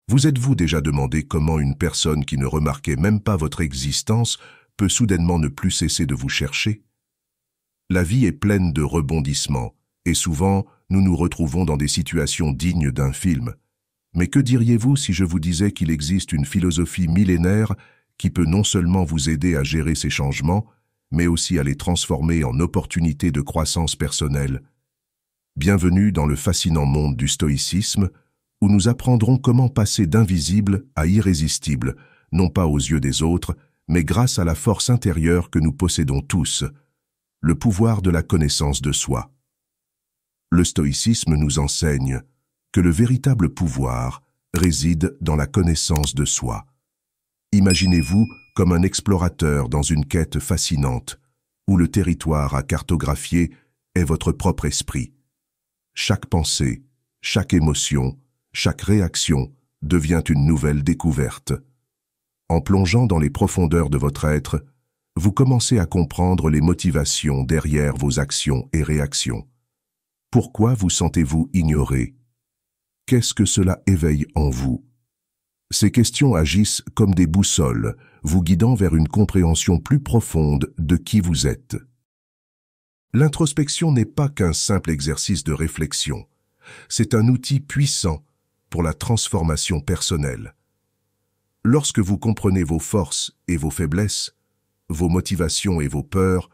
Vous êtes-vous déjà demandé comment une personne qui ne remarquait même pas votre existence peut soudainement ne plus cesser de vous chercher? La vie est pleine de rebondissements, et souvent, nous nous retrouvons dans des situations dignes d'un film. Mais que diriez-vous si je vous disais qu'il existe une philosophie millénaire qui peut non seulement vous aider à gérer ces changements, mais aussi à les transformer en opportunités de croissance personnelle? Bienvenue dans le fascinant monde du stoïcisme, où nous apprendrons comment passer d'invisible à irrésistible, non pas aux yeux des autres, mais grâce à la force intérieure que nous possédons tous, le pouvoir de la connaissance de soi. Le stoïcisme nous enseigne que le véritable pouvoir réside dans la connaissance de soi. Imaginez-vous comme un explorateur dans une quête fascinante, où le territoire à cartographier est votre propre esprit. Chaque pensée, chaque émotion, chaque réaction devient une nouvelle découverte. En plongeant dans les profondeurs de votre être, vous commencez à comprendre les motivations derrière vos actions et réactions. Pourquoi vous sentez-vous ignoré? Qu'est-ce que cela éveille en vous? Ces questions agissent comme des boussoles, vous guidant vers une compréhension plus profonde de qui vous êtes. L'introspection n'est pas qu'un simple exercice de réflexion, c'est un outil puissant pour la transformation personnelle. Lorsque vous comprenez vos forces et vos faiblesses, vos motivations et vos peurs,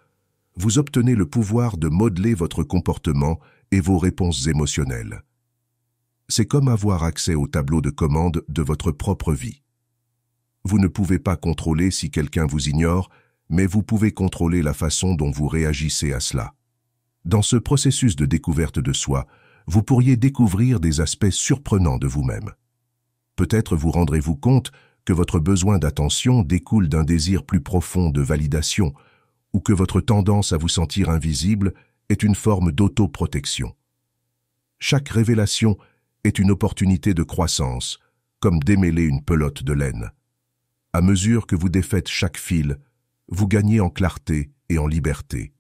vous obtenez le pouvoir de modeler votre comportement et vos réponses émotionnelles. C'est comme avoir accès au tableau de commande de votre propre vie. Vous ne pouvez pas contrôler si quelqu'un vous ignore, mais vous pouvez contrôler la façon dont vous réagissez à cela. Dans ce processus de découverte de soi, vous pourriez découvrir des aspects surprenants de vous-même. Peut-être vous rendrez-vous compte que votre besoin d'attention découle d'un désir plus profond de validation, ou que votre tendance à vous sentir invisible est une forme d'autoprotection. Chaque révélation est une opportunité de croissance, comme démêler une pelote de laine. À mesure que vous défaites chaque fil, vous gagnez en clarté et en liberté.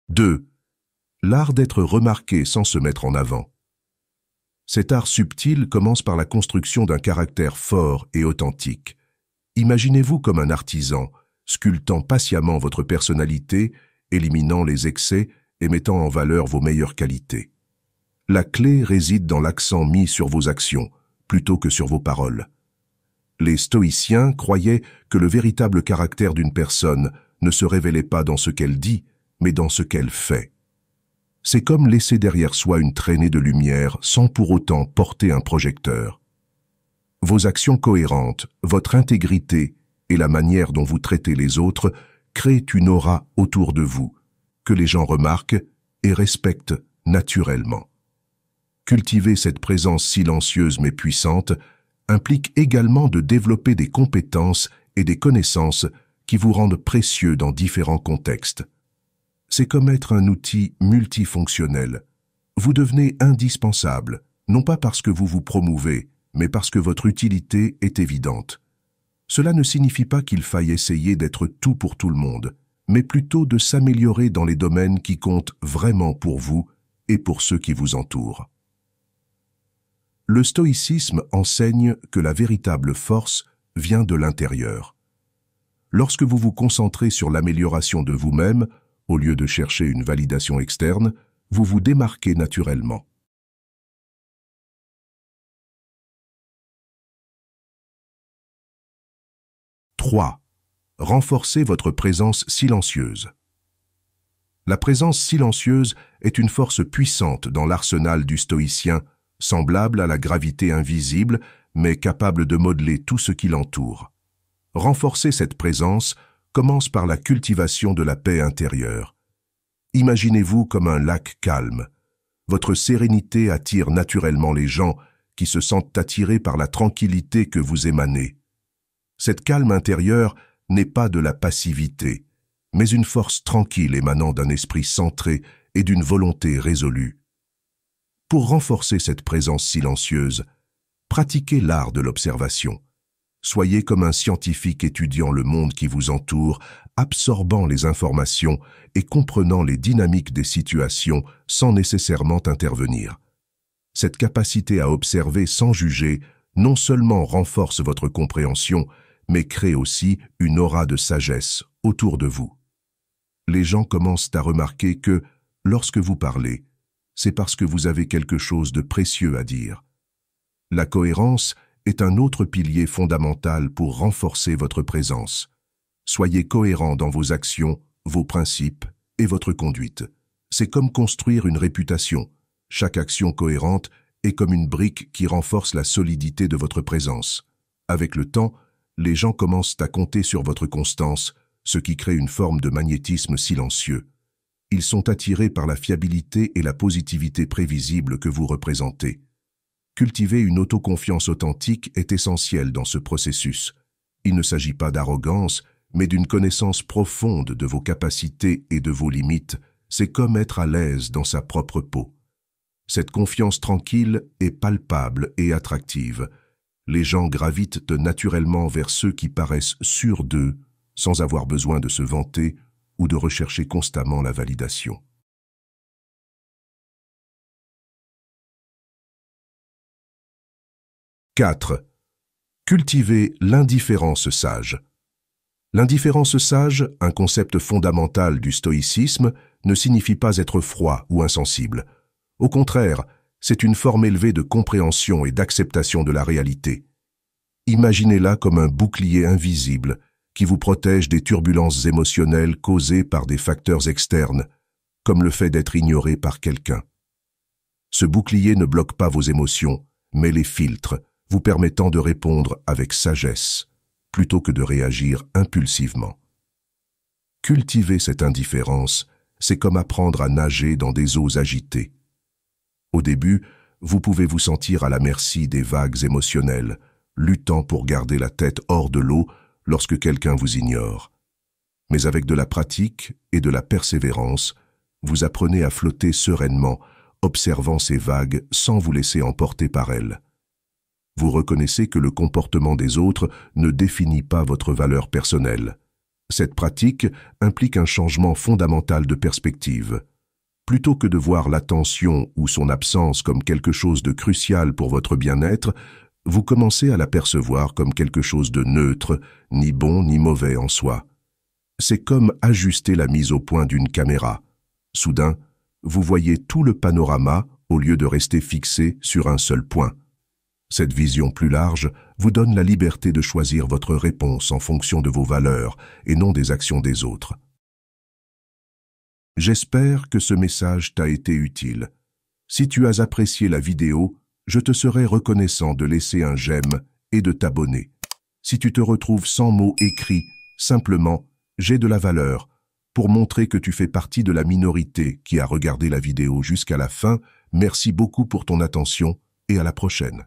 Deux. L'art d'être remarqué sans se mettre en avant. Cet art subtil commence par la construction d'un caractère fort et authentique. Imaginez-vous comme un artisan, sculptant patiemment votre personnalité, éliminant les excès et mettant en valeur vos meilleures qualités. La clé réside dans l'accent mis sur vos actions, plutôt que sur vos paroles. Les stoïciens croyaient que le véritable caractère d'une personne ne se révélait pas dans ce qu'elle dit, mais dans ce qu'elle fait. C'est comme laisser derrière soi une traînée de lumière sans pour autant porter un projecteur. Vos actions cohérentes, votre intégrité et la manière dont vous traitez les autres créent une aura autour de vous, que les gens remarquent et respectent naturellement. Cultiver cette présence silencieuse mais puissante implique également de développer des compétences et des connaissances qui vous rendent précieux dans différents contextes. C'est comme être un outil multifonctionnel. Vous devenez indispensable, non pas parce que vous vous promouvez, mais parce que votre utilité est évidente. Cela ne signifie pas qu'il faille essayer d'être tout pour tout le monde, mais plutôt de s'améliorer dans les domaines qui comptent vraiment pour vous et pour ceux qui vous entourent. Le stoïcisme enseigne que la véritable force vient de l'intérieur. Lorsque vous vous concentrez sur l'amélioration de vous-même, au lieu de chercher une validation externe, vous vous démarquez naturellement. Trois. Renforcez votre présence silencieuse. La présence silencieuse est une force puissante dans l'arsenal du stoïcien, semblable à la gravité invisible, mais capable de modeler tout ce qui l'entoure. Renforcer cette présence commence par la cultivation de la paix intérieure. Imaginez-vous comme un lac calme. Votre sérénité attire naturellement les gens qui se sentent attirés par la tranquillité que vous émanez. Cette calme intérieure n'est pas de la passivité, mais une force tranquille émanant d'un esprit centré et d'une volonté résolue. Pour renforcer cette présence silencieuse, pratiquez l'art de l'observation. Soyez comme un scientifique étudiant le monde qui vous entoure, absorbant les informations et comprenant les dynamiques des situations sans nécessairement intervenir. Cette capacité à observer sans juger non seulement renforce votre compréhension, mais crée aussi une aura de sagesse autour de vous. Les gens commencent à remarquer que, lorsque vous parlez, c'est parce que vous avez quelque chose de précieux à dire. La cohérence est un autre pilier fondamental pour renforcer votre présence. Soyez cohérent dans vos actions, vos principes et votre conduite. C'est comme construire une réputation. Chaque action cohérente est comme une brique qui renforce la solidité de votre présence. Avec le temps, les gens commencent à compter sur votre constance, ce qui crée une forme de magnétisme silencieux. Ils sont attirés par la fiabilité et la positivité prévisible que vous représentez. Cultiver une autoconfiance authentique est essentiel dans ce processus. Il ne s'agit pas d'arrogance, mais d'une connaissance profonde de vos capacités et de vos limites. C'est comme être à l'aise dans sa propre peau. Cette confiance tranquille est palpable et attractive. Les gens gravitent naturellement vers ceux qui paraissent sûrs d'eux, sans avoir besoin de se vanter ou de rechercher constamment la validation. 4. Cultivez l'indifférence sage. L'indifférence sage, un concept fondamental du stoïcisme, ne signifie pas être froid ou insensible. Au contraire, c'est une forme élevée de compréhension et d'acceptation de la réalité. Imaginez-la comme un bouclier invisible qui vous protège des turbulences émotionnelles causées par des facteurs externes, comme le fait d'être ignoré par quelqu'un. Ce bouclier ne bloque pas vos émotions, mais les filtre, vous permettant de répondre avec sagesse, plutôt que de réagir impulsivement. Cultiver cette indifférence, c'est comme apprendre à nager dans des eaux agitées. Au début, vous pouvez vous sentir à la merci des vagues émotionnelles, luttant pour garder la tête hors de l'eau lorsque quelqu'un vous ignore. Mais avec de la pratique et de la persévérance, vous apprenez à flotter sereinement, observant ces vagues sans vous laisser emporter par elles. Vous reconnaissez que le comportement des autres ne définit pas votre valeur personnelle. Cette pratique implique un changement fondamental de perspective. Plutôt que de voir l'attention ou son absence comme quelque chose de crucial pour votre bien-être, vous commencez à la percevoir comme quelque chose de neutre, ni bon ni mauvais en soi. C'est comme ajuster la mise au point d'une caméra. Soudain, vous voyez tout le panorama au lieu de rester fixé sur un seul point. Cette vision plus large vous donne la liberté de choisir votre réponse en fonction de vos valeurs et non des actions des autres. J'espère que ce message t'a été utile. Si tu as apprécié la vidéo, je te serai reconnaissant de laisser un j'aime et de t'abonner. Si tu te retrouves sans mots écrits, simplement « j'ai de la valeur » pour montrer que tu fais partie de la minorité qui a regardé la vidéo jusqu'à la fin. Merci beaucoup pour ton attention et à la prochaine.